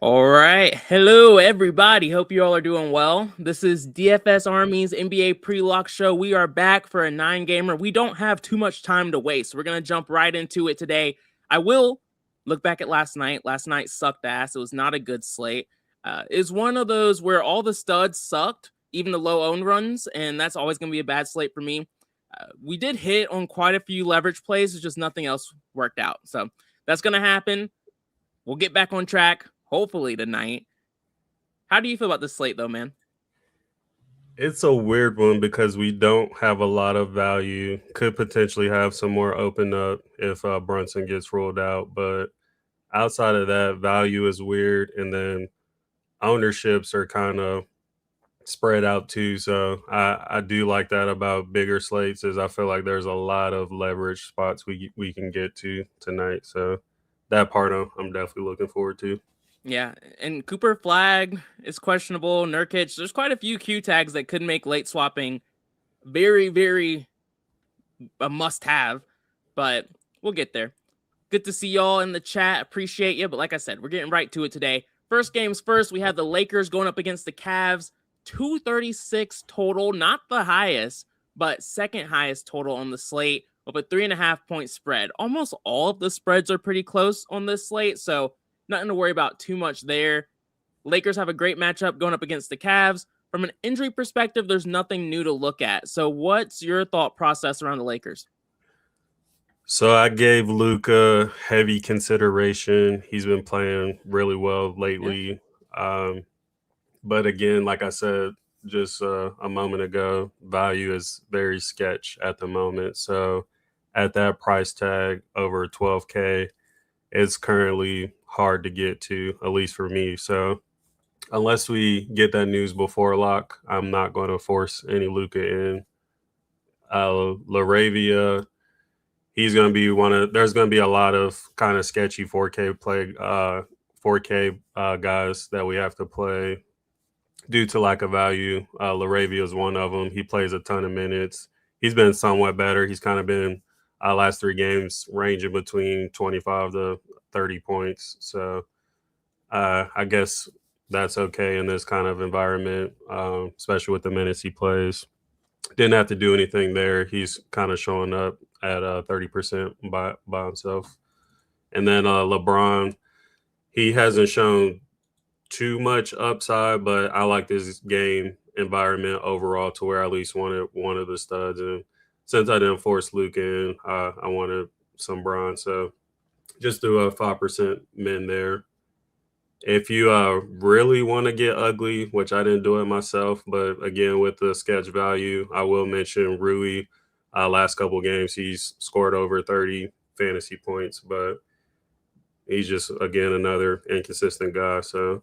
All right. Hello, everybody. Hope you all are doing well. This is DFS Army's NBA pre-lock show. We are back for a 9-gamer. We don't have too much time to waste. We're going to jump right into it today. I will look back at last night. Last night sucked ass. It was not a good slate. It's one of those where all the studs sucked, even the low-owned runs, and that's always going to be a bad slate for me. We did hit on quite a few leverage plays. It's just nothing else worked out. So that's going to happen. We'll get back on track, hopefully, tonight. How do you feel about this slate, though, man? It's a weird one because we don't have a lot of value. Could potentially have some more open up if Brunson gets ruled out. But outside of that, value is weird. And then ownerships are kind of spread out too. So I do like that about bigger slates is I feel like there's a lot of leverage spots we can get to tonight. So that part I'm definitely looking forward to. Yeah, and Cooper Flag is questionable. Nurkic, there's quite a few Q tags that could make late swapping very, very a must-have, but we'll get there. Good to see y'all in the chat. Appreciate you. But like I said, we're getting right to it today. First games first, we have the Lakers going up against the Cavs. 236 total, not the highest, but second highest total on the slate with a 3.5-point spread. Almost all of the spreads are pretty close on this slate, so nothing to worry about too much there. Lakers have a great matchup going up against the Cavs. From an injury perspective, there's nothing new to look at. So what's your thought process around the Lakers? So I gave Luca heavy consideration. He's been playing really well Yeah. lately. Um, but again, like I said just a moment ago, value is very sketch at the moment. So at that price tag over 12K, it's currently hard to get to, at least for me. So unless we get that news before lock, I'm not going to force any Luca in. Laravia, he's going to be there's going to be a lot of kind of sketchy 4K guys that we have to play due to lack of value. Laravia is one of them. He plays a ton of minutes. He's been somewhat better. He's kind of been last 3 games ranging between 25 to 30 points. So I guess that's okay in this kind of environment, especially with the minutes he plays. Didn't have to do anything there. He's kind of showing up at 30% by himself. And then LeBron, he hasn't shown too much upside, but I like this game environment overall to where I at least wanted one of the studs. And since I didn't force Luke in, I wanted some Bron. So just do a 5% min there. If you really want to get ugly, which I didn't do it myself, but again, with the sketch value, I will mention Rui. Last couple games, he's scored over 30 fantasy points, but he's just, again, another inconsistent guy. So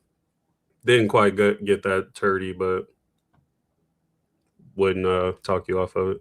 didn't quite get that 30, but wouldn't talk you off of it.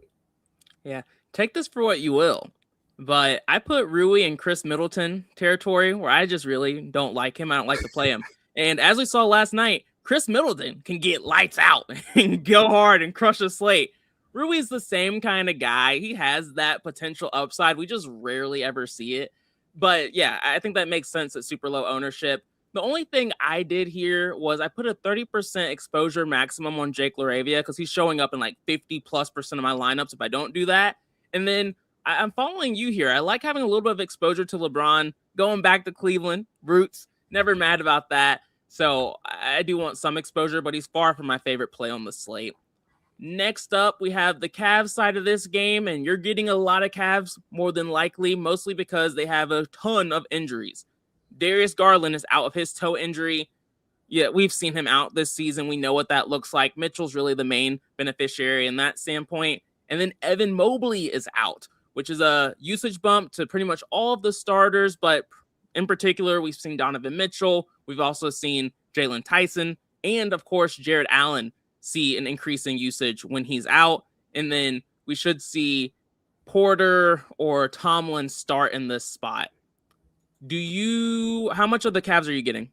Yeah. Take this for what you will. But I put Rui in Chris Middleton territory where I just really don't like him. I don't like to play him. And as we saw last night, Chris Middleton can get lights out and go hard and crush a slate. Rui's the same kind of guy. He has that potential upside. We just rarely ever see it. But yeah, I think that makes sense at super low ownership. The only thing I did here was I put a 30% exposure maximum on Jake LaRavia because he's showing up in like 50+% of my lineups if I don't do that. And then I'm following you here. I like having a little bit of exposure to LeBron, going back to Cleveland, roots, never mad about that. So I do want some exposure, but he's far from my favorite play on the slate. Next up, we have the Cavs side of this game, and you're getting a lot of Cavs more than likely, mostly because they have a ton of injuries. Darius Garland is out of his toe injury. Yeah, we've seen him out this season. We know what that looks like. Mitchell's really the main beneficiary in that standpoint. And then Evan Mobley is out, which is a usage bump to pretty much all of the starters. But in particular, we've seen Donovan Mitchell. We've also seen Jalen Tyson. And of course, Jared Allen see an increase in usage when he's out. And then we should see Porter or Tomlin start in this spot. How much of the Cavs are you getting?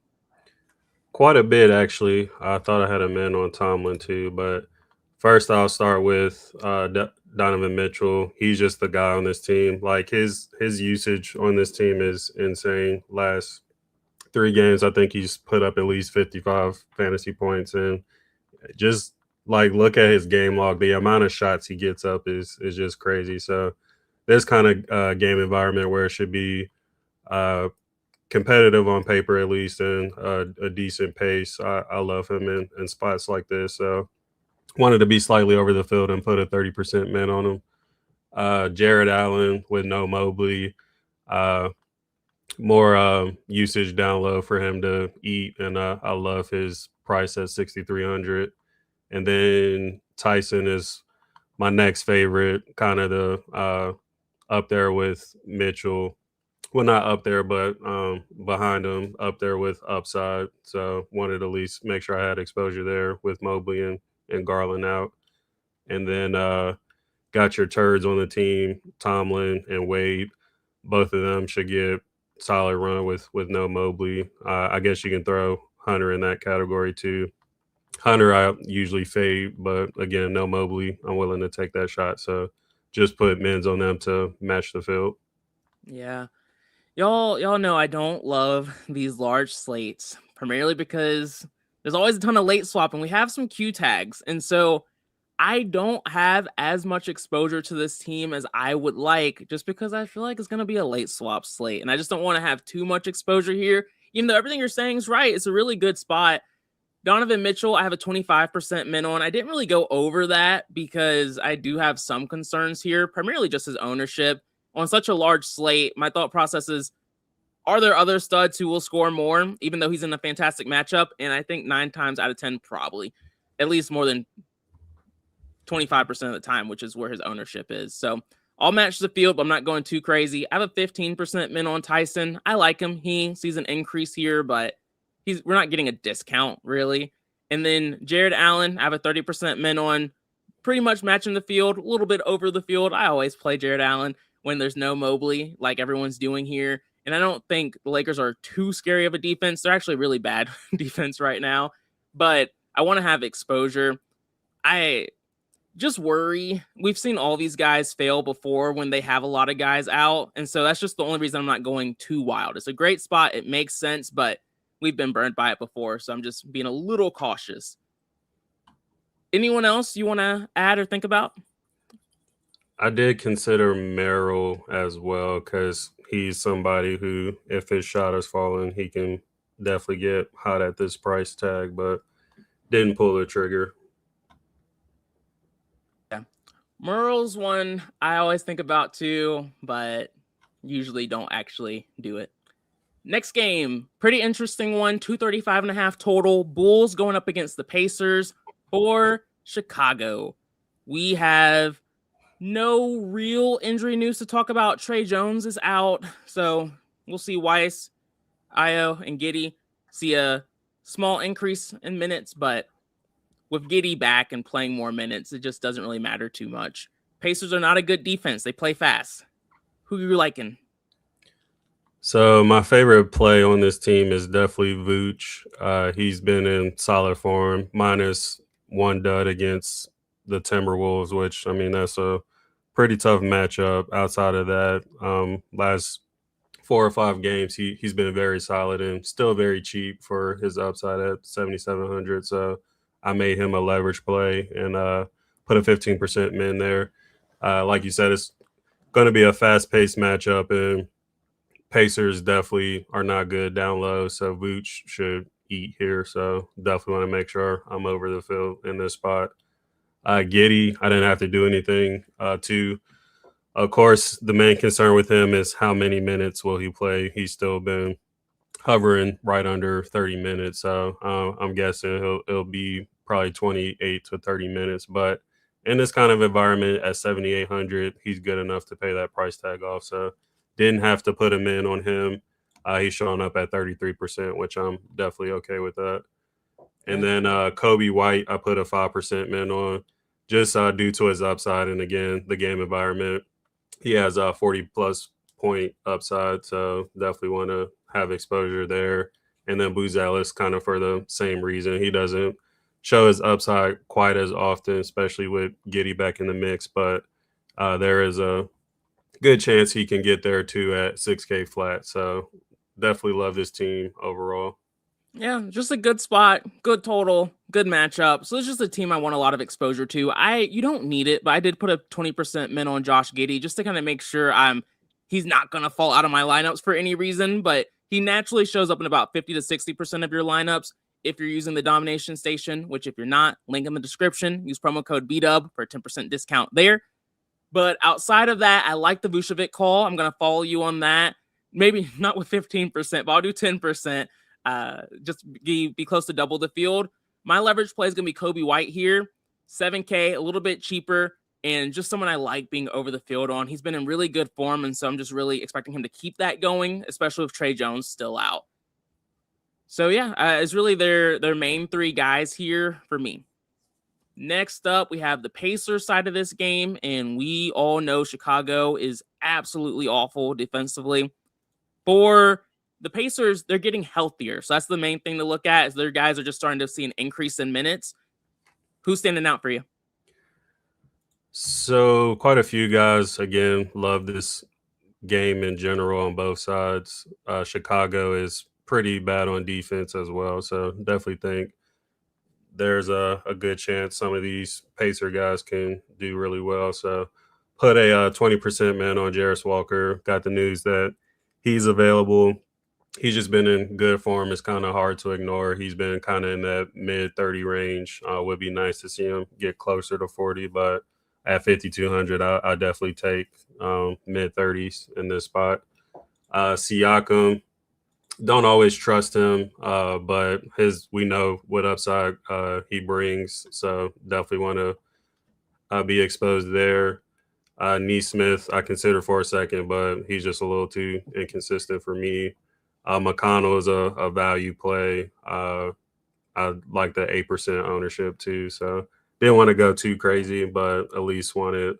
Quite a bit, actually. I thought I had a man on Tomlin too, but first I'll start with Donovan Mitchell. He's just the guy on this team. Like his usage on this team is insane. Last 3 games, I think he's put up at least 55 fantasy points. And just like look at his game log, the amount of shots he gets up is just crazy. So this kind of game environment where it should be competitive on paper at least, and a decent pace. I love him in spots like this. So wanted to be slightly over the field and put a 30% min on him. Jared Allen with no Mobley. More usage down low for him to eat, and I love his price at 6,300. And then Tyson is my next favorite, kind of the up there with Mitchell. Well, not up there, but behind him, up there with upside. So wanted to at least make sure I had exposure there with Mobley and Garland out. And then got your turds on the team, Tomlin and Wade. Both of them should get solid run with no Mobley. I guess you can throw Hunter in that category too. Hunter I usually fade, but again, no Mobley. I'm willing to take that shot. So just put mins on them to match the field. Yeah. Y'all know I don't love these large slates, primarily because there's always a ton of late swap and we have some Q tags. And so I don't have as much exposure to this team as I would like, just because I feel like it's going to be a late swap slate. And I just don't want to have too much exposure here, even though everything you're saying is right. It's a really good spot. Donovan Mitchell, I have a 25% min on. I didn't really go over that because I do have some concerns here, primarily just his ownership. On such a large slate, my thought process is, are there other studs who will score more, even though he's in a fantastic matchup? And I think 9 times out of 10, probably. At least more than 25% of the time, which is where his ownership is. So I'll match the field, but I'm not going too crazy. I have a 15% min on Tyson. I like him. He sees an increase here, but we're not getting a discount, really. And then Jared Allen, I have a 30% min on, pretty much matching the field, a little bit over the field. I always play Jared Allen when there's no Mobley, like everyone's doing here. And I don't think the Lakers are too scary of a defense. They're actually really bad defense right now. But I want to have exposure. I just worry. We've seen all these guys fail before when they have a lot of guys out. And so that's just the only reason I'm not going too wild. It's a great spot. It makes sense, but we've been burned by it before. So I'm just being a little cautious. Anyone else you want to add or think about? I did consider Merrill as well because he's somebody who, if his shot is falling, he can definitely get hot at this price tag, but didn't pull the trigger. Yeah. Merle's one I always think about too, but usually don't actually do it. Next game, pretty interesting one, 235.5 total. Bulls going up against the Pacers for Chicago. We have no real injury news to talk about. Trey Jones is out, so we'll see Weiss, Io, and Giddey see a small increase in minutes, but with Giddey back and playing more minutes, it just doesn't really matter too much. Pacers are not a good defense. They play fast. Who are you liking? So my favorite play on this team is definitely Vooch. He's been in solid form, minus 1 dud against the Timberwolves, which, I mean, that's a pretty tough matchup. Outside of that, last 4 or 5 games, he's been very solid and still very cheap for his upside at 7,700. So I made him a leverage play and put a 15% min there. Like you said, it's going to be a fast-paced matchup, and Pacers definitely are not good down low, so Vooch should eat here. So definitely want to make sure I'm over the field in this spot. Giddey, I didn't have to do anything to. Of course, the main concern with him is how many minutes will he play. He's still been hovering right under 30 minutes, so I'm guessing it'll be probably 28 to 30 minutes. But in this kind of environment at 7,800, he's good enough to pay that price tag off. So didn't have to put him in on him. He's showing up at 33%, which I'm definitely okay with that. And then Kobe White, I put a 5% min on just due to his upside. And again, the game environment, he has a 40-plus point upside. So definitely want to have exposure there. And then Booz-Allis kind of for the same reason. He doesn't show his upside quite as often, especially with Giddey back in the mix. But there is a good chance he can get there too at 6K flat. So definitely love this team overall. Yeah, just a good spot, good total, good matchup. So it's just a team I want a lot of exposure to. You don't need it, but I did put a 20% min on Josh Giddey just to kind of make sure he's not gonna fall out of my lineups for any reason, but he naturally shows up in about 50 to 60% of your lineups if you're using the domination station, which if you're not, link in the description. Use promo code BDUB for a 10% discount there. But outside of that, I like the Vucevic call. I'm gonna follow you on that. Maybe not with 15%, but I'll do 10%. Just be close to double the field. My leverage play is going to be Kobe White here. 7K, a little bit cheaper, and just someone I like being over the field on. He's been in really good form, and so I'm just really expecting him to keep that going, especially with Trey Jones still out. So yeah, it's really their main three guys here for me. Next up, we have the Pacers side of this game, and we all know Chicago is absolutely awful defensively. For the Pacers, they're getting healthier. So that's the main thing to look at is their guys are just starting to see an increase in minutes. Who's standing out for you? So quite a few guys, again, love this game in general on both sides. Chicago is pretty bad on defense as well. So definitely think there's a good chance some of these Pacer guys can do really well. So put a 20% man on Jarris Walker. Got the news that he's available. He's just been in good form. It's kind of hard to ignore. He's been kind of in that mid 30 range. Would be nice to see him get closer to 40, but at 5,200, I definitely take mid 30s in this spot. Siakam, don't always trust him, but we know what upside he brings, so definitely want to be exposed there. Neesmith, I consider for a second, but he's just a little too inconsistent for me. McConnell is a value play. I like the 8% ownership too, so didn't want to go too crazy, but at least wanted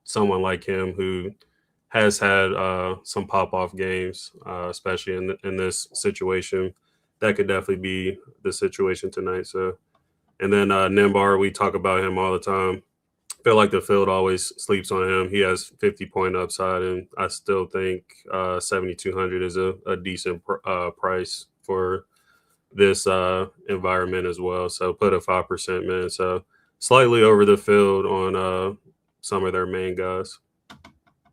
someone like him who has had some pop-off games, especially in this situation. That could definitely be the situation tonight. So, and then Nimbar, we talk about him all the time. Feel like the field always sleeps on him. He has 50-point upside, and I still think 7,200 is a decent price for this environment as well. So put a 5% man. So slightly over the field on some of their main guys.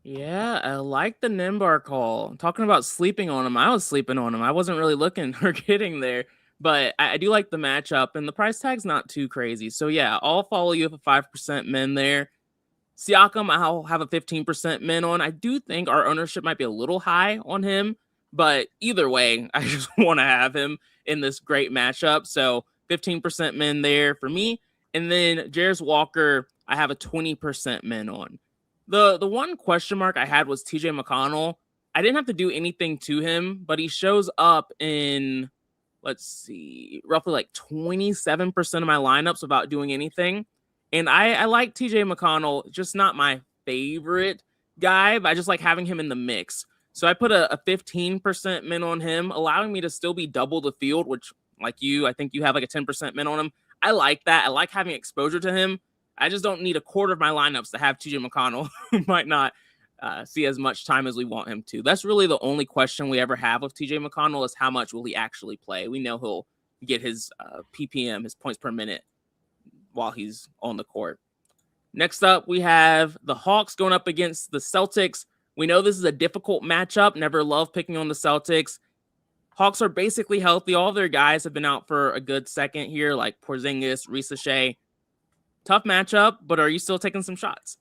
Yeah, I like the Nimbar call. Talking about sleeping on him, I was sleeping on him. I wasn't really looking or getting there, but I do like the matchup, and the price tag's not too crazy. So yeah, I'll follow you with a 5% min there. Siakam, I'll have a 15% min on. I do think our ownership might be a little high on him, but either way, I just want to have him in this great matchup. So 15% min there for me. And then Jarris Walker, I have a 20% min on. The one question mark I had was TJ McConnell. I didn't have to do anything to him, but he shows up in, let's see, roughly like 27% of my lineups without doing anything. And I like TJ McConnell, just not my favorite guy, but I just like having him in the mix. So I put a 15% min on him, allowing me to still be double the field, which, like you, I think you have like a 10% min on him. I like that. I like having exposure to him. I just don't need a quarter of my lineups to have TJ McConnell, who might not see as much time as we want him to. That's really the only question we ever have with TJ McConnell is how much will he actually play. We know he'll get his PPM, his points per minute, while he's on the court. Next up, we have the Hawks going up against the Celtics. We know this is a difficult matchup. Never love picking on the Celtics. Hawks are basically healthy. All of their guys have been out for a good second here, like Porzingis, Risa. Tough matchup, but are you still taking some shots?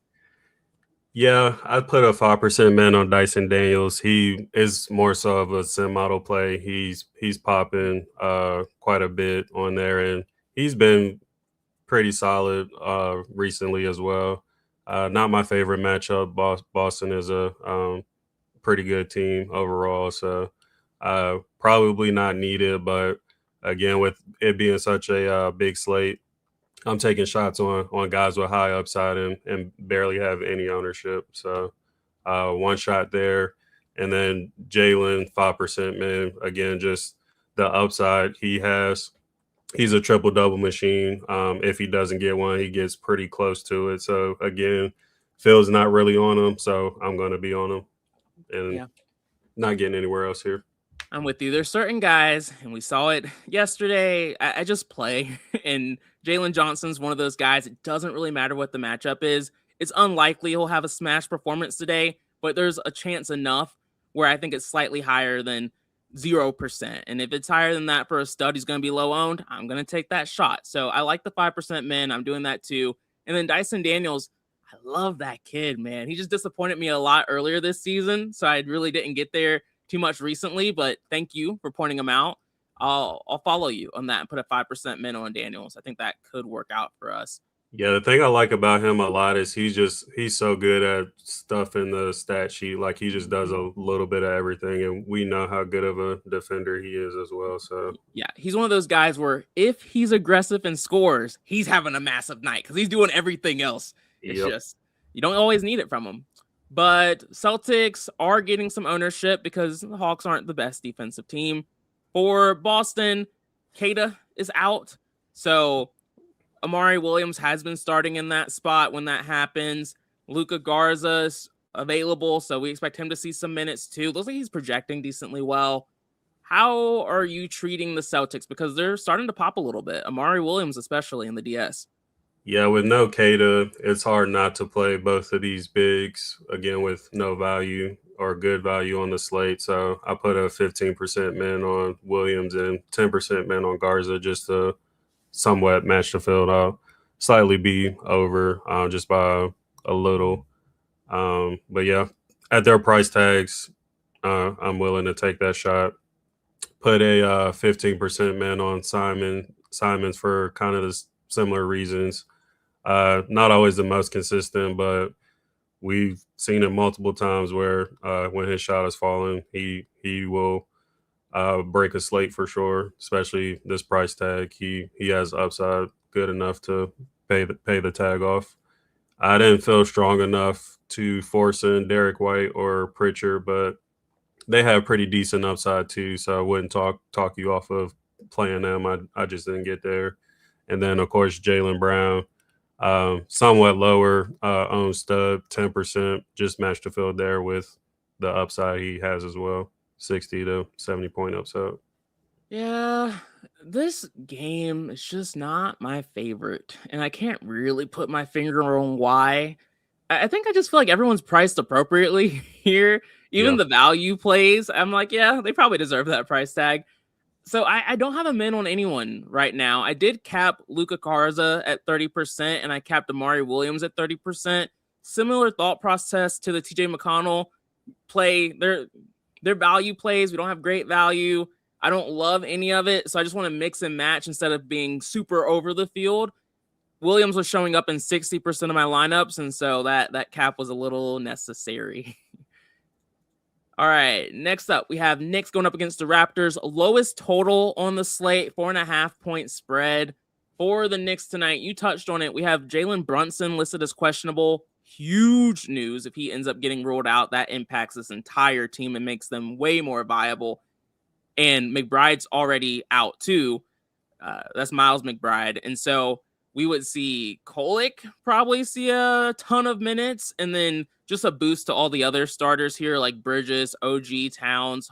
Yeah, I'd put a 5% man on Dyson Daniels. He is more so of a semi-auto play. He's popping quite a bit on there, and he's been pretty solid recently as well. Not my favorite matchup. Boston is a pretty good team overall, so probably not needed. But again, with it being such a big slate, I'm taking shots on guys with high upside and barely have any ownership. So one shot there. And then Jalen, 5% man. Again, just the upside he has. He's a triple-double machine. If he doesn't get one, he gets pretty close to it. So, again, Phil's not really on him, so I'm going to be on him. And yeah. Not getting anywhere else here. I'm with you. There's certain guys, and we saw it yesterday. I just play, and Jalen Johnson's one of those guys. It doesn't really matter what the matchup is. It's unlikely he'll have a smash performance today, but there's a chance enough where I think it's slightly higher than 0%. And if it's higher than that for a stud, he's going to be low owned. I'm going to take that shot. So I like the 5% min. I'm doing that too. And then Dyson Daniels, I love that kid, man. He just disappointed me a lot earlier this season, so I really didn't get there too much recently, but thank you for pointing him out. I'll follow you on that and put a 5% min on Daniels. I think that could work out for us. Yeah, the thing I like about him a lot is he's so good at stuff in the stat sheet. Like he just does a little bit of everything, and we know how good of a defender he is as well. So yeah, he's one of those guys where if he's aggressive and scores, he's having a massive night because he's doing everything else. It's just you don't always need it from him. But Celtics are getting some ownership because the Hawks aren't the best defensive team. For Boston, Kata is out. So Amari Williams has been starting in that spot when that happens. Luka Garza's available, so we expect him to see some minutes too. Looks like he's projecting decently well. How are you treating the Celtics? Because they're starting to pop a little bit. Amari Williams, especially in the DS. yeah, with no Kata, it's hard not to play both of these bigs, again, with no value or good value on the slate. So I put a 15% min on Williams and 10% min on Garza just to somewhat match the field. I'll slightly be over just by a little. But yeah, at their price tags, I'm willing to take that shot. Put a 15% min on Simons for kind of the similar reasons. Not always the most consistent, but we've seen it multiple times where when his shot is falling, he will break a slate for sure. Especially this price tag, he has upside good enough to pay the tag off. I didn't feel strong enough to force in Derek White or Pritchard, but they have pretty decent upside too. So I wouldn't talk you off of playing them. I just didn't get there. And then of course Jaylen Brown. Somewhat lower on stud, 10%, just match the field there with the upside he has as well, 60 to 70 point upside. Yeah, this game is just not my favorite, and I can't really put my finger on why. I think I just feel like everyone's priced appropriately here. Even the value plays, I'm like, yeah, they probably deserve that price tag. So I don't have a min on anyone right now. I did cap Luka Garza at 30%, and I capped Amari Williams at 30%. Similar thought process to the TJ McConnell play. Their value plays. We don't have great value. I don't love any of it, so I just want to mix and match instead of being super over the field. Williams was showing up in 60% of my lineups, and so that cap was a little necessary. All right, next up, we have Knicks going up against the Raptors. Lowest total on the slate, 4.5 point spread for the Knicks tonight. You touched on it. We have Jalen Brunson listed as questionable. Huge news if he ends up getting ruled out. That impacts this entire team and makes them way more viable. And McBride's already out too. That's Miles McBride. And so we would see Kolek probably see a ton of minutes, and then just a boost to all the other starters here like Bridges, OG, Towns.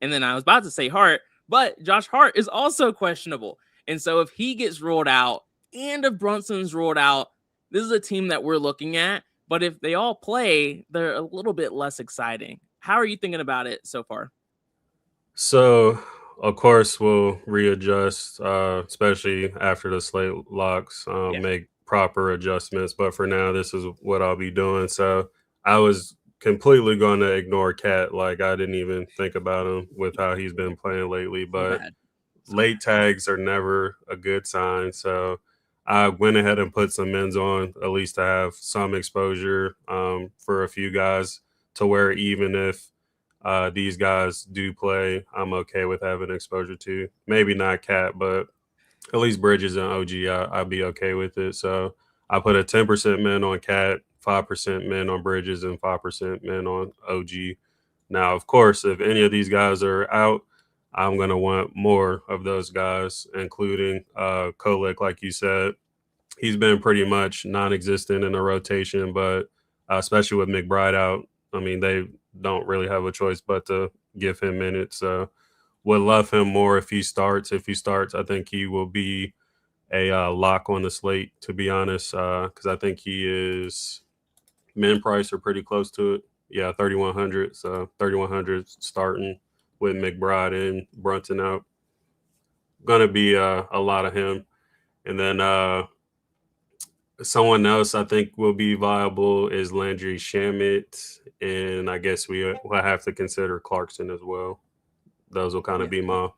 And then I was about to say Hart, but Josh Hart is also questionable. And so if he gets ruled out and if Brunson's ruled out, this is a team that we're looking at. But if they all play, they're a little bit less exciting. How are you thinking about it so far? So, of course, we'll readjust, especially after the slate locks, make proper adjustments. But for now, this is what I'll be doing. So I was completely going to ignore Cat. Like I didn't even think about him with how he's been playing lately. But late tags are never a good sign. So I went ahead and put some mins on, at least to have some exposure for a few guys to where even if these guys do play, I'm okay with having exposure to. Maybe not Cat, but at least Bridges and OG, I'd be okay with it. So I put a 10% min on Cat, 5% min on Bridges, and 5% min on OG. Now, of course, if any of these guys are out, I'm going to want more of those guys, including Kolek, like you said. He's been pretty much non-existent in the rotation, but especially with McBride out, I mean, don't really have a choice but to give him minutes. Would love him more if he starts. If he starts, I think he will be a lock on the slate, to be honest, because I think he is min price or pretty close to it. Yeah, 3,100. So 3,100 starting with McBride and Brunson out. Going to be a lot of him. And then someone else I think will be viable is Landry Shamet. And I guess we'll have to consider Clarkson as well. Those will kind of be my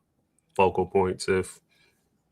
focal points if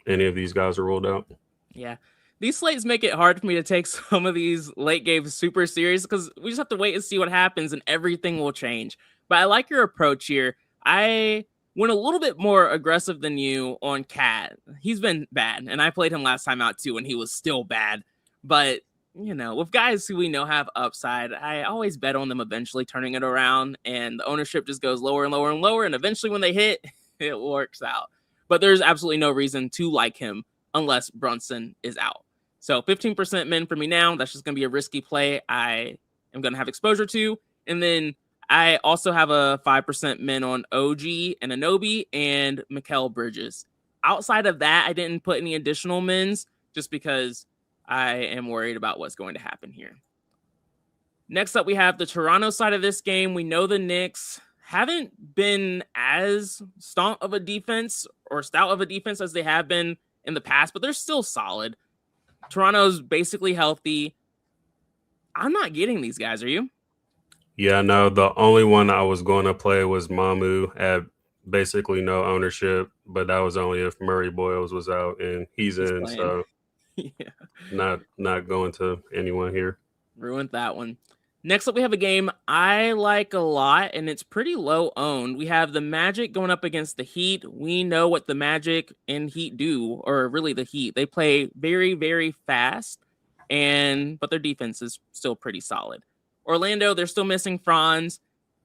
any of these guys are rolled out. Yeah. These slates make it hard for me to take some of these late games super serious because we just have to wait and see what happens and everything will change. But I like your approach here. I went a little bit more aggressive than you on Cat. He's been bad, and I played him last time out too, and he was still bad. But, you know, with guys who we know have upside, I always bet on them eventually turning it around, and the ownership just goes lower and lower and lower, and eventually when they hit, it works out. But there's absolutely no reason to like him unless Brunson is out. So 15% min for me now. That's just going to be a risky play I am going to have exposure to. And then I also have a 5% min on OG and Anobi and Mikal Bridges. Outside of that, I didn't put any additional mins just because I am worried about what's going to happen here. Next up, we have the Toronto side of this game. We know the Knicks haven't been as stout of a defense as they have been in the past, but they're still solid. Toronto's basically healthy. I'm not getting these guys. Are you? Yeah, no, the only one I was going to play was Mamu at basically no ownership, but that was only if Murray Boyles was out, and he's in, playing. so yeah. not going to anyone here. Ruined that one. Next up, we have a game I like a lot, and it's pretty low owned. We have the Magic going up against the Heat. We know what the Magic and Heat do, or really the Heat. They play very, very fast, but their defense is still pretty solid. Orlando, they're still missing Franz.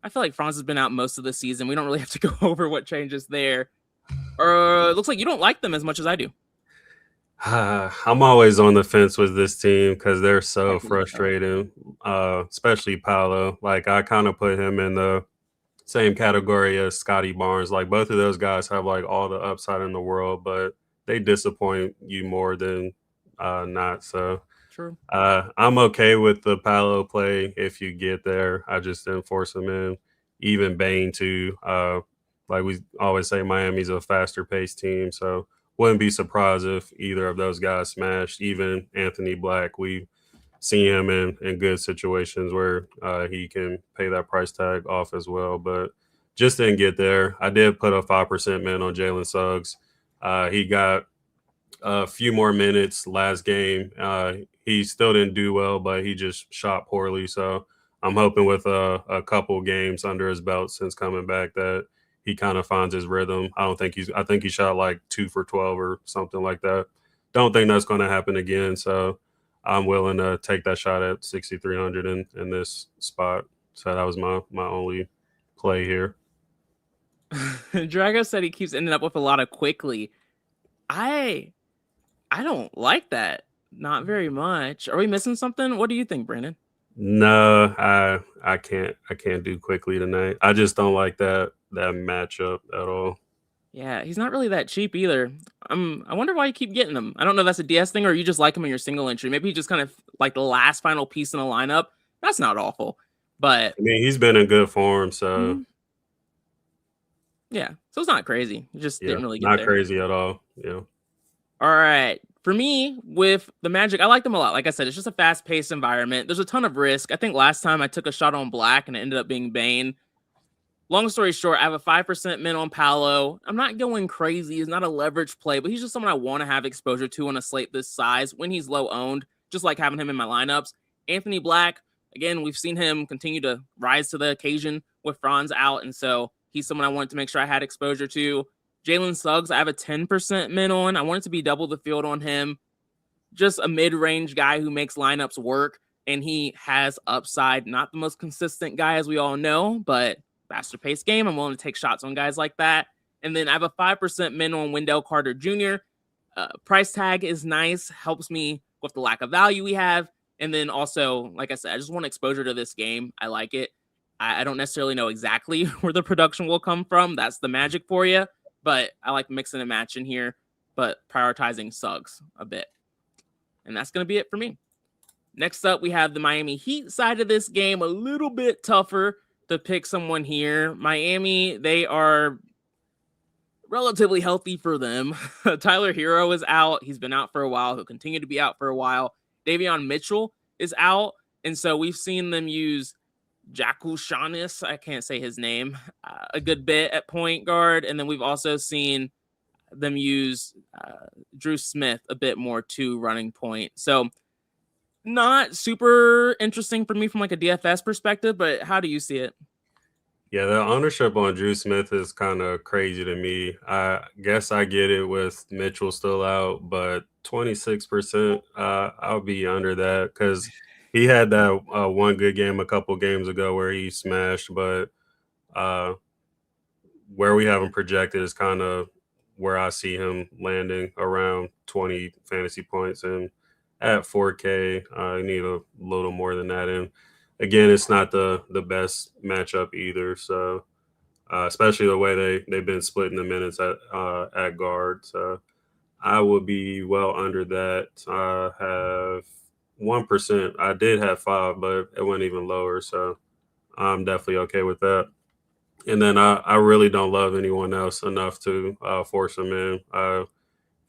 I feel like Franz has been out most of the season. We don't really have to go over what changes there. It looks like you don't like them as much as I do. I'm always on the fence with this team because they're so frustrating, especially Paolo. Like, I kind of put him in the same category as Scotty Barnes. Like, both of those guys have, like, all the upside in the world, but they disappoint you more than not. So True. I'm okay with the Paolo play if you get there. I just didn't force him in. Even Bane, too. Like we always say, Miami's a faster-paced team, so wouldn't be surprised if either of those guys smashed. Even Anthony Black, we've seen him in good situations where he can pay that price tag off as well, but just didn't get there. I did put a 5% min on Jalen Suggs. He got a few more minutes last game. He still didn't do well, but he just shot poorly. So I'm hoping with a couple games under his belt since coming back that he kind of finds his rhythm. I think he shot like 2 for 12 or something like that. Don't think that's going to happen again. So I'm willing to take that shot at 6,300 in this spot. So that was my only play here. Drago said he keeps ending up with a lot of quickly. I don't like that. Not very much. Are we missing something? What do you think, Brandon? No, I can't do quickly tonight. I just don't like that matchup at all. Yeah, he's not really that cheap either. I wonder why you keep getting him. I don't know if that's a DS thing or you just like him in your single entry. Maybe he just kind of like the last final piece in the lineup. That's not awful. But I mean, he's been in good form, so yeah. So it's not crazy. He just didn't really get not there. crazy at all. Yeah. All right. For me, with the Magic, I like them a lot. Like I said, it's just a fast-paced environment. There's a ton of risk. I think last time I took a shot on Black and it ended up being Bane. Long story short, I have a 5% min on Paolo. I'm not going crazy. He's not a leverage play, but he's just someone I want to have exposure to on a slate this size when he's low owned, just like having him in my lineups. Anthony Black, again, we've seen him continue to rise to the occasion with Franz out, and so he's someone I wanted to make sure I had exposure to. Jalen Suggs, I have a 10% min on. I want it to be double the field on him. Just a mid-range guy who makes lineups work, and he has upside. Not the most consistent guy, as we all know, but faster paced game. I'm willing to take shots on guys like that. And then I have a 5% min on Wendell Carter Jr. Price tag is nice, helps me with the lack of value we have. And then also, like I said, I just want exposure to this game. I like it. I don't necessarily know exactly where the production will come from. That's the magic for you. But I like mixing and matching here, but prioritizing Suggs a bit. And that's going to be it for me. Next up, we have the Miami Heat side of this game. A little bit tougher to pick someone here. Miami, they are relatively healthy for them. Tyler Hero is out. He's been out for a while. He'll continue to be out for a while. Davion Mitchell is out. And so we've seen them use Jakushanis, I can't say his name, a good bit at point guard. And then we've also seen them use Drew Smith a bit more too, running point. So not super interesting for me from like a DFS perspective, but how do you see it? Yeah, the ownership on Drew Smith is kind of crazy to me. I guess I get it with Mitchell still out, but 26%, I'll be under that because he had that one good game a couple games ago where he smashed, but where we have him projected is kind of where I see him landing around 20 fantasy points. And at 4K, you need a little more than that. And again, it's not the best matchup either. So especially the way they've been splitting the minutes at guard. So I would be well under that. I have 1%. I did have 5, but it went even lower. So I'm definitely okay with that. And then I really don't love anyone else enough to force them in.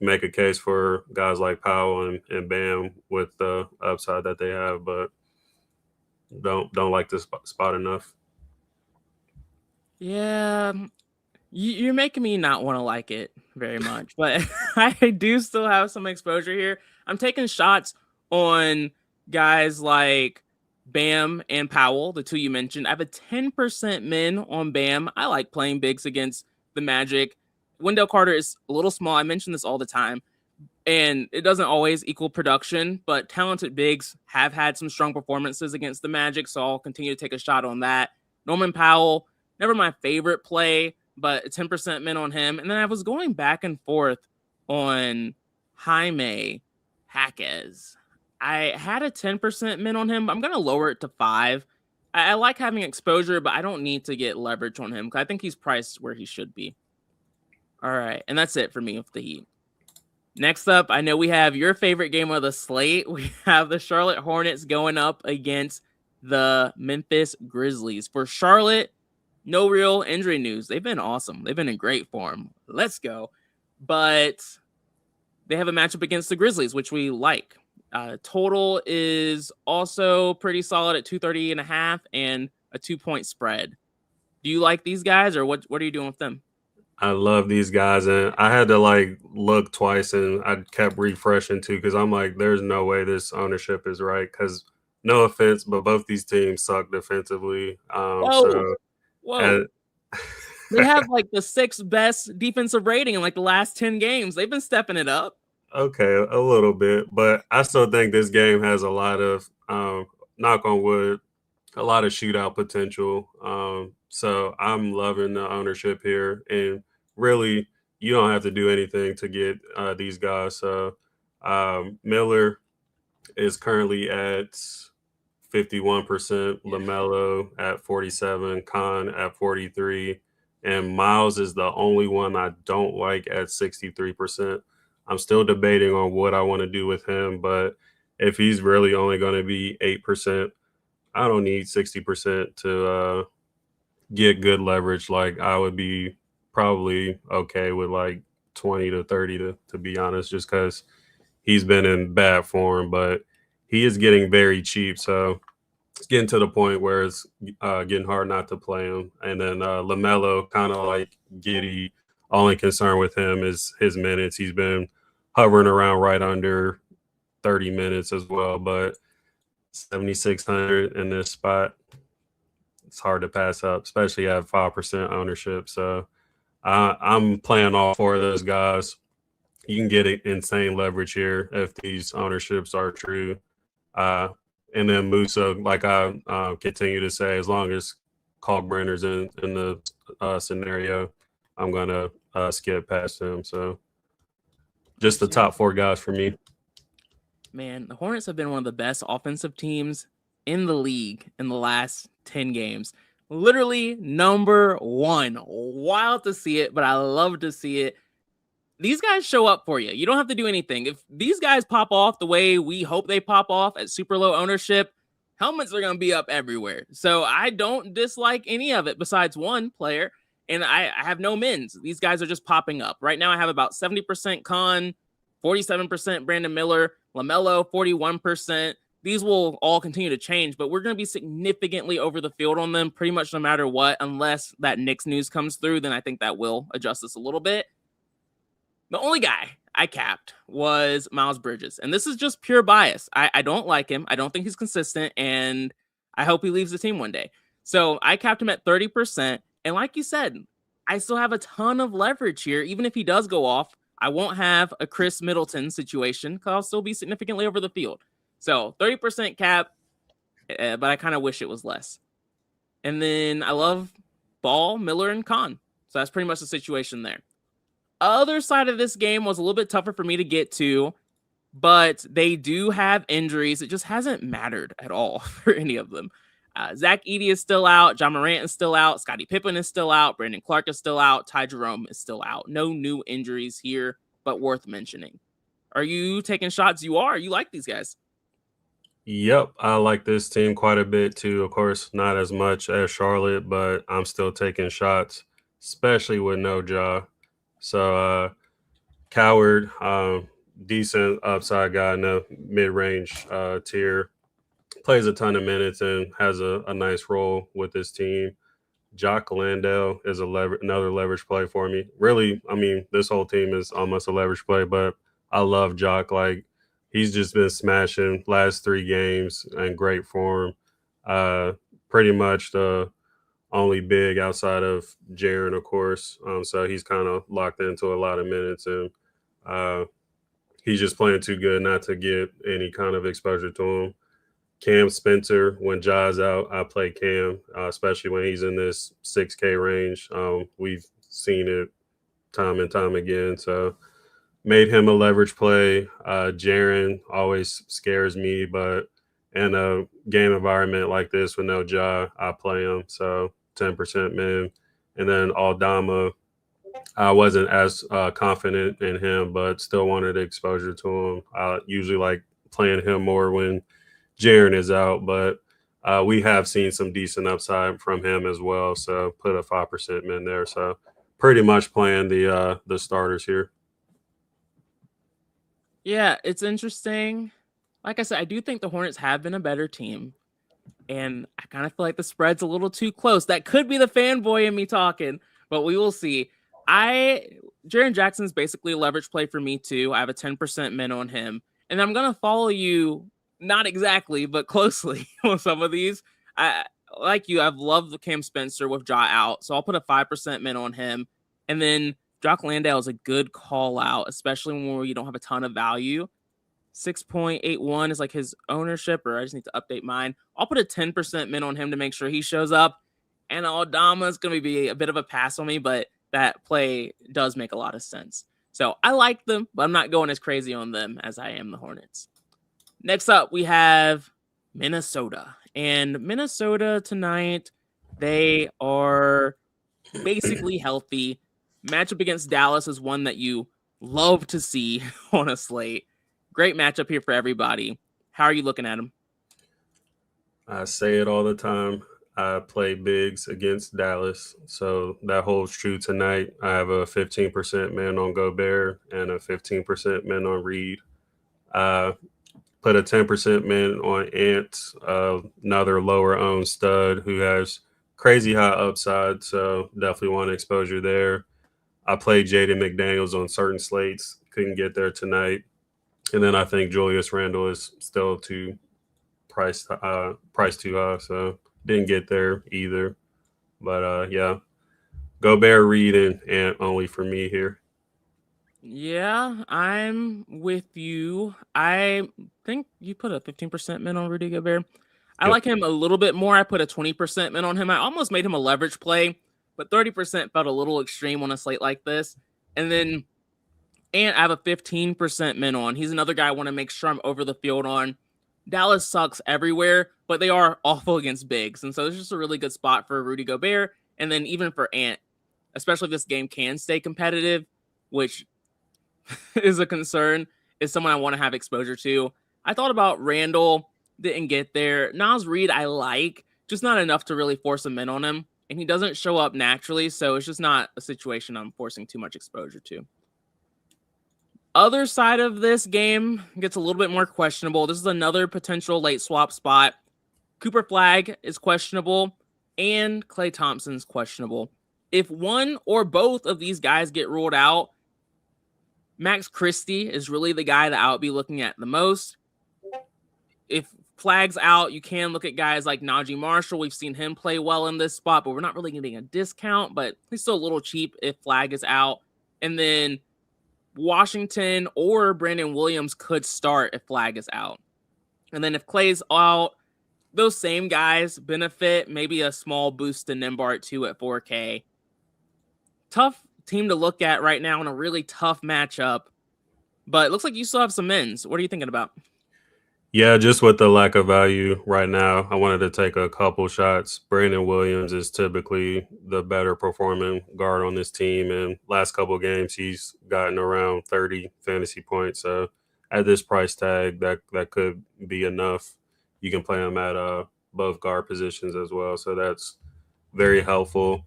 Make a case for guys like Powell and Bam with the upside that they have, but don't like this spot enough. Yeah, you're making me not want to like it very much, but I do still have some exposure here. I'm taking shots on guys like Bam and Powell, the two you mentioned. I have a 10% min on Bam. I like playing bigs against the Magic. Wendell Carter is a little small. I mention this all the time, and it doesn't always equal production, but talented bigs have had some strong performances against the Magic, so I'll continue to take a shot on that. Norman Powell, never my favorite play, but a 10% min on him. And then I was going back and forth on Jaime Jaquez. I had a 10% min on him. I'm going to lower it to 5. I like having exposure, but I don't need to get leverage on him because I think he's priced where he should be. All right, and that's it for me with the Heat. Next up, I know we have your favorite game of the slate. We have the Charlotte Hornets going up against the Memphis Grizzlies. For Charlotte, no real injury news. They've been awesome. They've been in great form. Let's go. But they have a matchup against the Grizzlies, which we like. Total is also pretty solid at 230.5 and a 2-point spread. Do you like these guys, or what are you doing with them? I love these guys, and I had to like look twice, and I kept refreshing too because I'm like, there's no way this ownership is right. Because no offense, but both these teams suck defensively. Whoa. And, They have like the 6th best defensive rating in like the last 10 games. They've been stepping it up. okay, a little bit, but I still think this game has a lot of knock on wood, a lot of shootout potential. So I'm loving the ownership here, and really, you don't have to do anything to get these guys. So Miller is currently at 51%, LaMelo at 47, Khan at 43, and Miles is the only one I don't like at 63%. I'm still debating on what I want to do with him, but if he's really only going to be 8%, I don't need 60% to get good leverage. Like I would be probably okay with like 20 to 30 to be honest, just because he's been in bad form, but he is getting very cheap. So it's getting to the point where it's getting hard not to play him. And then LaMelo, kind of like Giddy, only concern with him is his minutes. He's been hovering around right under 30 minutes as well, but 7,600 in this spot, it's hard to pass up, especially at 5% ownership. So I'm playing all 4 of those guys. You can get insane leverage here if these ownerships are true. And then Musa, like I continue to say, as long as Kalkbrenner's in the scenario, I'm going to skip past him. So just the top 4 guys for me. Man, the Hornets have been one of the best offensive teams in the league in the last 10 games. Literally number one. Wild to see it, but I love to see it. These guys show up for you. You don't have to do anything. If these guys pop off the way we hope they pop off at super low ownership, helmets are going to be up everywhere. So I don't dislike any of it besides one player. And I have no mins. These guys are just popping up. Right now I have about 70% Con, 47% Brandon Miller, LaMelo, 41%. These will all continue to change, but we're going to be significantly over the field on them pretty much no matter what, unless that Knicks news comes through. Then I think that will adjust this a little bit. The only guy I capped was Miles Bridges. And this is just pure bias. I don't like him. I don't think he's consistent. And I hope he leaves the team one day. So I capped him at 30%. And like you said, I still have a ton of leverage here. Even if he does go off, I won't have a Chris Middleton situation because I'll still be significantly over the field. So 30% cap, but I kind of wish it was less. And then I love Ball, Miller, and Con. So that's pretty much the situation there. Other side of this game was a little bit tougher for me to get to, but they do have injuries. It just hasn't mattered at all for any of them. Zach Edey is still out. John Morant is still out. Scottie Pippen is still out. Brandon Clark is still out. Ty Jerome is still out. No new injuries here, but worth mentioning. Are you taking shots? You are. You like these guys. Yep, I like this team quite a bit too. Of course, not as much as Charlotte, but I'm still taking shots, especially with no Ja. So Coward, decent upside guy in the mid-range tier, plays a ton of minutes and has a nice role with this team. Jock Landale is another leverage play for me. Really, I mean, this whole team is almost a leverage play, but I love Jock. Like, he's just been smashing last 3 games in great form. Pretty much the only big outside of Jaren, of course. So he's kind of locked into a lot of minutes, and he's just playing too good not to get any kind of exposure to him. Cam Spencer, when Ja's out, I play Cam, especially when he's in this 6K range. We've seen it time and time again. So made him a leverage play. Jaren always scares me, but in a game environment like this with no Ja, I play him. So 10% min. And then Aldama, I wasn't as confident in him, but still wanted exposure to him. I usually like playing him more when Jaren is out, but we have seen some decent upside from him as well. So put a 5% min there. So pretty much playing the starters here. Yeah, it's interesting. Like I said, I do think the Hornets have been a better team. And I kind of feel like the spread's a little too close. That could be the fanboy in me talking, but we will see. Jaren Jackson's basically a leverage play for me too. I have a 10% min on him. And I'm going to follow you, not exactly, but closely on some of these. Like you, I've loved the Cam Spencer with Ja out. So I'll put a 5% min on him. And then Jock Landale is a good call out, especially when you don't have a ton of value. 6.81 is like his ownership, or I just need to update mine. I'll put a 10% min on him to make sure he shows up. And Aldama is going to be a bit of a pass on me, but that play does make a lot of sense. So I like them, but I'm not going as crazy on them as I am the Hornets. Next up, we have Minnesota. And Minnesota tonight, they are basically healthy. Matchup against Dallas is one that you love to see on a slate. Great matchup here for everybody. How are you looking at them? I say it all the time. I play bigs against Dallas, so that holds true tonight. I have a 15% min on Gobert and a 15% min on Reed. Put a 10% min on Ant, another lower-owned stud who has crazy high upside, so definitely want exposure there. I played Jaden McDaniels on certain slates, couldn't get there tonight. And then I think Julius Randle is still too priced too high, so didn't get there either. But yeah, Gobert, Reed, and only for me here. Yeah, I'm with you. I think you put a 15% min on Rudy Gobert. I like him a little bit more. I put a 20% min on him. I almost made him a leverage play, but 30% felt a little extreme on a slate like this. And I have a 15% min on. He's another guy I want to make sure I'm over the field on. Dallas sucks everywhere, but they are awful against bigs. And so it's just a really good spot for Rudy Gobert. And then even for Ant, especially if this game can stay competitive, which is a concern, is someone I want to have exposure to. I thought about Randall, didn't get there. Naz Reid, I like, just not enough to really force him in on him. And he doesn't show up naturally, so it's just not a situation I'm forcing too much exposure to. Other side of this game gets a little bit more questionable. This is another potential late swap spot. Cooper Flagg is questionable, and Klay Thompson's questionable. If one or both of these guys get ruled out, Max Christie is really the guy that I would be looking at the most. If Flagg's out, you can look at guys like Najee Marshall. We've seen him play well in this spot, but we're not really getting a discount, but he's still a little cheap if Flagg is out. And then Washington or Brandon Williams could start if Flagg is out. And then if Klay's out, those same guys benefit, maybe a small boost to Nimbart too at 4K. Tough team to look at right now in a really tough matchup, but it looks like you still have some ends. What are you thinking about? Yeah, just with the lack of value right now, I wanted to take a couple shots. Brandon Williams is typically the better performing guard on this team, and last couple of games he's gotten around 30 fantasy points. So at this price tag, that could be enough. You can play him at both guard positions as well, so that's very helpful.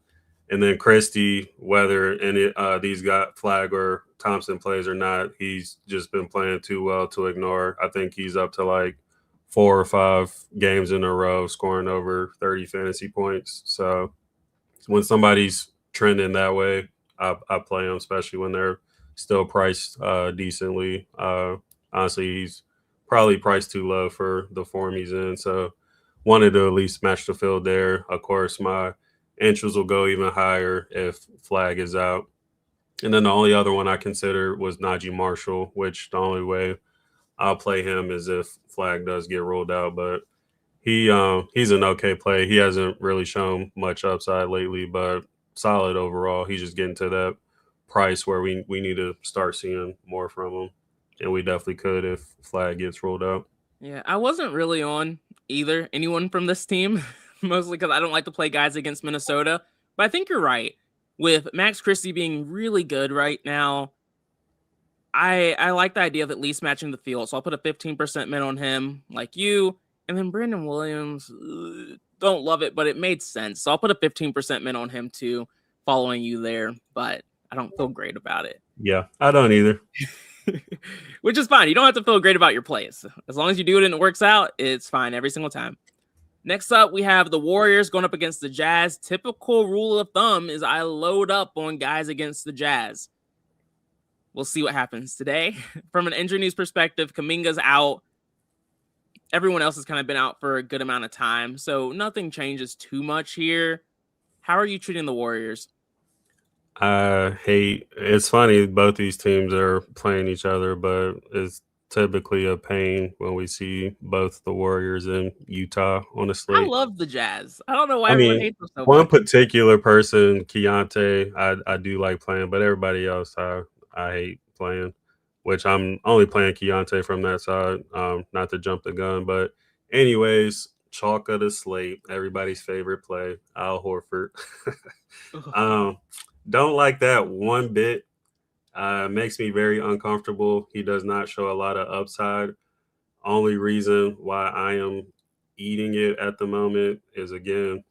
And then Christie, whether these got Flagg or Thompson plays or not, he's just been playing too well to ignore. I think he's up to like 4 or 5 games in a row scoring over 30 fantasy points. So when somebody's trending that way, I play them, especially when they're still priced decently. Honestly, he's probably priced too low for the form he's in. So wanted to at least match the field there. Of course, my interest will go even higher if Flagg is out. And then the only other one I considered was Najee Marshall, which the only way I'll play him is if Flagg does get ruled out. But he's an okay play. He hasn't really shown much upside lately, but solid overall. He's just getting to that price where we need to start seeing more from him. And we definitely could if Flagg gets ruled out. Yeah, I wasn't really on anyone from this team, mostly because I don't like to play guys against Minnesota. But I think you're right. With Max Christie being really good right now, I like the idea of at least matching the field. So I'll put a 15% min on him, like you. And then Brandon Williams, don't love it, but it made sense. So I'll put a 15% min on him too, following you there. But I don't feel great about it. Yeah, I don't either. Which is fine. You don't have to feel great about your plays. As long as you do it and it works out, it's fine every single time. Next up, we have the Warriors going up against the Jazz. Typical rule of thumb is I load up on guys against the Jazz. We'll see what happens today. From an injury news perspective, Kuminga's out. Everyone else has kind of been out for a good amount of time, so nothing changes too much here. How are you treating the Warriors? It's funny, both these teams are playing each other, but it's typically a pain when we see both the Warriors and Utah on the slate. I love the Jazz. I don't know why everyone hates them so one much. particular person, Keontae, I do like playing, but everybody else I hate playing, which I'm only playing Keontae from that side, not to jump the gun. But anyways, chalk of the slate, everybody's favorite play, Al Horford. Don't like that one bit. Makes me very uncomfortable. He does not show a lot of upside. Only reason why I am eating it at the moment is, again,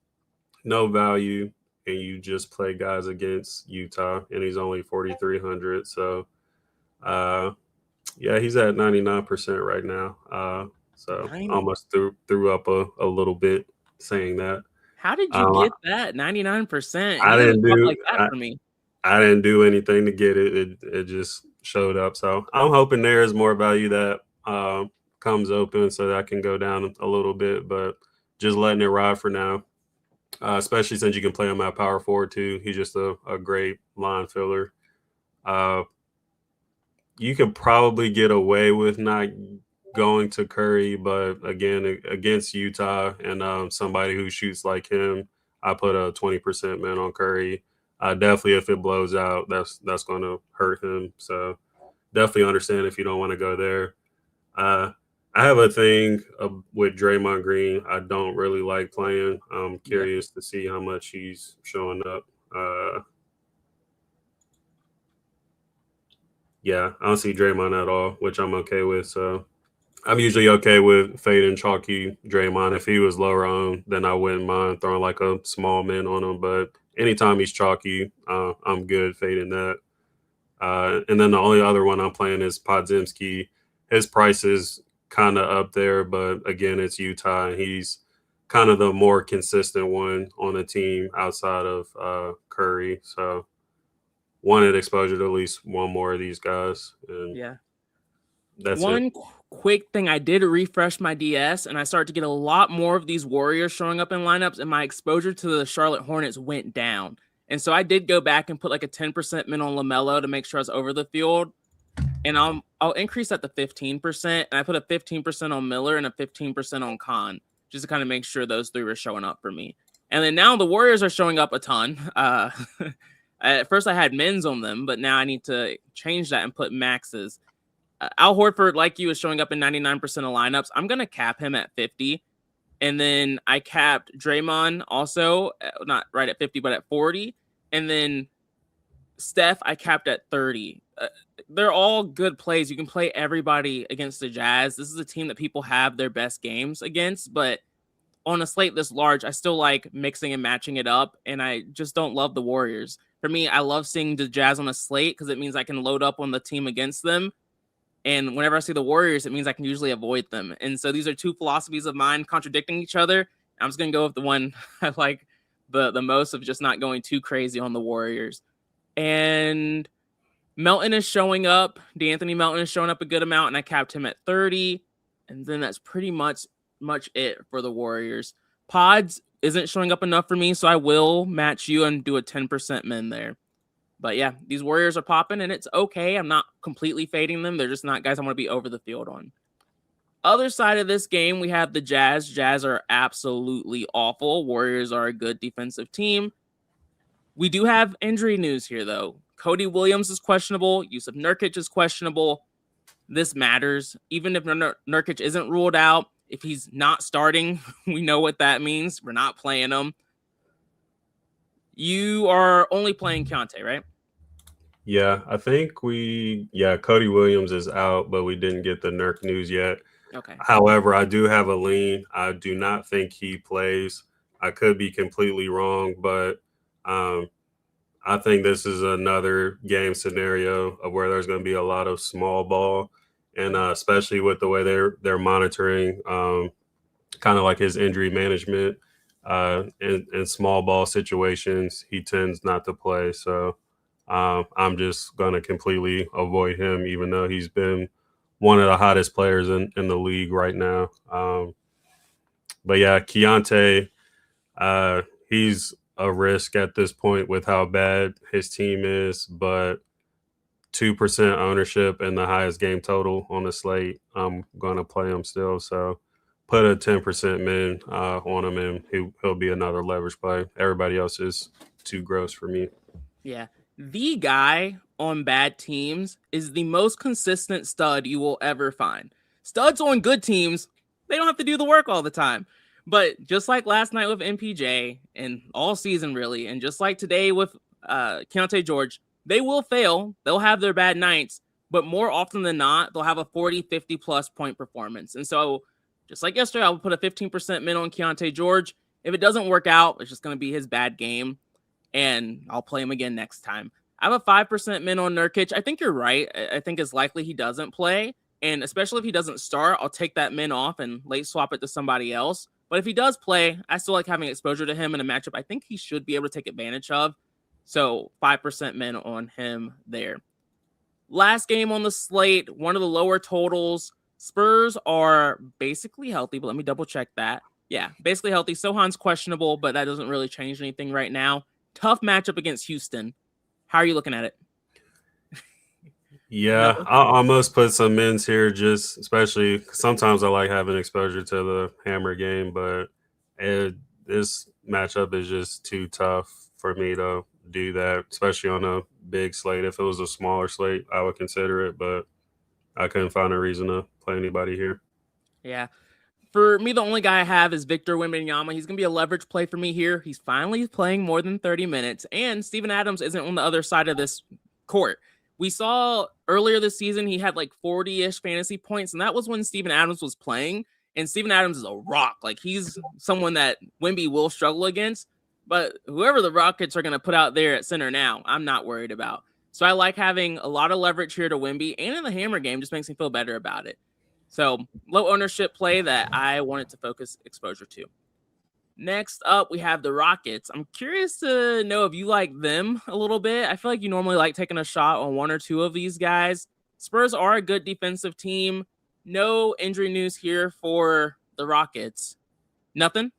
no value, and you just play guys against Utah, and he's only 4,300. So, yeah, he's at 99% right now. So 90. almost threw up a little bit saying that. How did you get that 99%? I didn't do like that for me. I didn't do anything to get it. It just showed up. So I'm hoping there is more value that comes open so that I can go down a little bit, but just letting it ride for now, especially since you can play him at power forward too. He's just a great line filler. You could probably get away with not going to Curry, but again, against Utah and somebody who shoots like him, I put a 20% man on Curry. Definitely, if it blows out, that's going to hurt him. So definitely understand if you don't want to go there. I I have a thing with Draymond Green. I don't really like playing. I'm Yep. curious to see how much he's showing up. Yeah, I don't see Draymond at all, which I'm okay with. So I'm usually okay with fading chalky Draymond. If he was lower on, then I wouldn't mind throwing like a small min on him. But anytime he's chalky, I'm good fading that. And then the only other one I'm playing is Podzimski. His price is kind of up there, but again, it's Utah. And he's kind of the more consistent one on the team outside of Curry. So wanted exposure to at least one more of these guys. And Yeah. that's One it. quick thing, I did refresh my DS and I started to get a lot more of these Warriors showing up in lineups, and my exposure to the Charlotte Hornets went down. And so I did go back and put like a 10% min on LaMelo to make sure I was over the field. And I'll increase that to 15%. And I put a 15% on Miller and a 15% on Khan, just to kind of make sure those three were showing up for me. And then now the Warriors are showing up a ton. At first I had mins on them, but now I need to change that and put maxes. Al Horford, like you, is showing up in 99% of lineups. I'm going to cap him at 50. And then I capped Draymond also, not right at 50, but at 40. And then Steph, I capped at 30. They're all good plays. You can play everybody against the Jazz. This is a team that people have their best games against, but on a slate this large, I still like mixing and matching it up, and I just don't love the Warriors. For me, I love seeing the Jazz on a slate because it means I can load up on the team against them. And whenever I see the Warriors, it means I can usually avoid them. And so these are two philosophies of mine contradicting each other. I'm just going to go with the one I like the most, of just not going too crazy on the Warriors. And Melton is showing up. DeAnthony Melton is showing up a good amount, and I capped him at 30. And then that's pretty much it for the Warriors. Pods isn't showing up enough for me, so I will match you and do a 10% min there. But yeah, these Warriors are popping, and it's okay. I'm not completely fading them. They're just not guys I want to be over the field on. Other side of this game, we have the Jazz. Jazz are absolutely awful. Warriors are a good defensive team. We do have injury news here, though. Cody Williams is questionable. Yusuf Nurkic is questionable. This matters. Even if Nurkic isn't ruled out, if he's not starting, we know what that means. We're not playing him. You are only playing Keontae, right? Yeah, I think Cody Williams is out, but we didn't get the Nurk news yet. Okay. However, I do have a lean. I do not think he plays. I could be completely wrong, but I think this is another game scenario of where there's going to be a lot of small ball, and especially with the way they're monitoring kind of like his injury management in small ball situations, he tends not to play. So I'm just going to completely avoid him, even though he's been one of the hottest players in the league right now. But yeah, Keontae, he's a risk at this point with how bad his team is, but 2% ownership and the highest game total on the slate, I'm going to play him still. So put a 10% min on him, and he'll be another leverage play. Everybody else is too gross for me. Yeah. The guy on bad teams is the most consistent stud you will ever find. Studs on good teams, they don't have to do the work all the time. But just like last night with MPJ and all season really, and just like today with Keontae George, they will fail. They'll have their bad nights, but more often than not, they'll have a 40, 50 plus point performance. And so just like yesterday, I will put a 15% min on Keontae George. If it doesn't work out, it's just going to be his bad game, and I'll play him again next time. I have a 5% min on Nurkic. I think you're right. I think it's likely he doesn't play. And especially if he doesn't start, I'll take that min off and late swap it to somebody else. But if he does play, I still like having exposure to him in a matchup I think he should be able to take advantage of. So 5% min on him there. Last game on the slate, one of the lower totals. Spurs are basically healthy, but let me double check that. Yeah, basically healthy. Sohan's questionable, but that doesn't really change anything right now. Tough matchup against Houston. How are you looking at it? Yeah, No? I'll almost put some mins here, just especially sometimes I like having exposure to the hammer game, but this matchup is just too tough for me to do that, especially on a big slate. If it was a smaller slate, I would consider it, but I couldn't find a reason to play anybody here. Yeah. For me, the only guy I have is Victor Wembanyama. He's going to be a leverage play for me here. He's finally playing more than 30 minutes, and Steven Adams isn't on the other side of this court. We saw earlier this season he had like 40-ish fantasy points, and that was when Steven Adams was playing, and Steven Adams is a rock. Like, he's someone that Wemby will struggle against, but whoever the Rockets are going to put out there at center now, I'm not worried about. So I like having a lot of leverage here to Wemby, and in the hammer game just makes me feel better about it. So low ownership play that I wanted to focus exposure to. Next up, we have the Rockets. I'm curious to know if you like them a little bit. I feel like you normally like taking a shot on one or two of these guys. Spurs are a good defensive team. No injury news here for the Rockets. Nothing?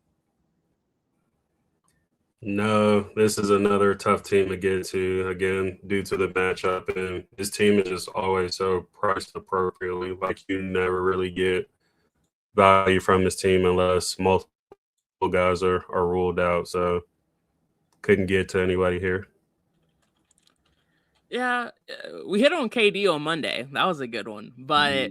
No, this is another tough team to get to, again, due to the matchup. And this team is just always so priced appropriately. Like, you never really get value from this team unless multiple guys are ruled out. So couldn't get to anybody here. Yeah, we hit on KD on Monday. That was a good one. But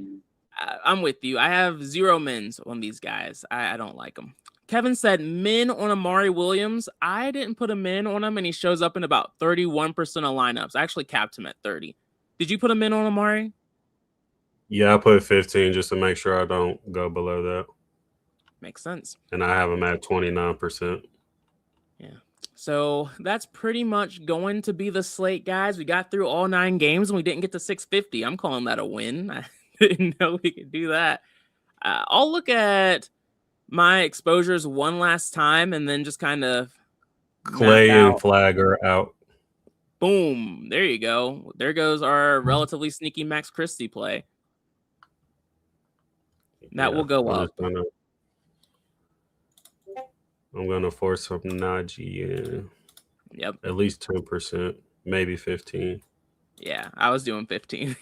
I'm with you. I have 0 mins on these guys. I don't like them. Kevin said min on Amari Williams. I didn't put a min on him, and he shows up in about 31% of lineups. I actually capped him at 30. Did you put a min on Amari? Yeah, I put 15 just to make sure I don't go below that. Makes sense. And I have him at 29%. Yeah. So that's pretty much going to be the slate, guys. We got through all 9 games, and we didn't get to 650. I'm calling that a win. I didn't know we could do that. I'll look at my exposures one last time and then just kind of Clay and Flag are out. Boom. There you go. There goes our relatively sneaky Max Christie play. That will go up. I'm going to force some Najee in. Yep. At least 10%, maybe 15. Yeah, I was doing 15.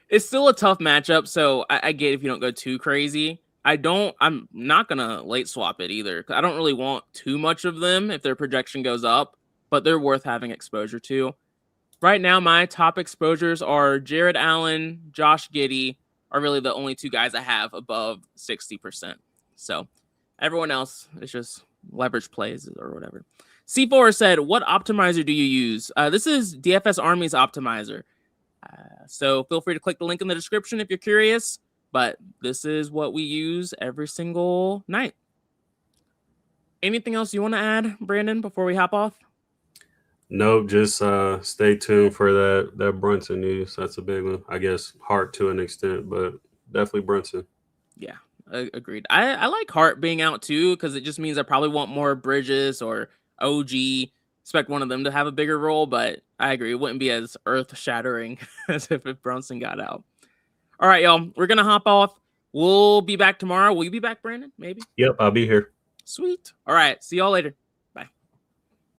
It's still a tough matchup, so I get if you don't go too crazy. I'm not going to late swap it either. I don't really want too much of them if their projection goes up, but they're worth having exposure to. Right now, my top exposures are Jared Allen, Josh Giddey are really the only 2 guys I have above 60%. So everyone else is just leverage plays or whatever. C4 said, what optimizer do you use? This is DFS Army's optimizer. So feel free to click the link in the description if you're curious. But this is what we use every single night. Anything else you want to add, Brandon, before we hop off? Nope, just stay tuned for that Brunson news. That's a big one. I guess Hart to an extent, but definitely Brunson. Yeah, agreed. I like Hart being out too because it just means I probably want more Bridges or OG. Expect one of them to have a bigger role, but I agree. It wouldn't be as earth-shattering as if Brunson got out. All right, y'all. We're going to hop off. We'll be back tomorrow. Will you be back, Brandon? Maybe? Yep, I'll be here. Sweet. All right. See y'all later.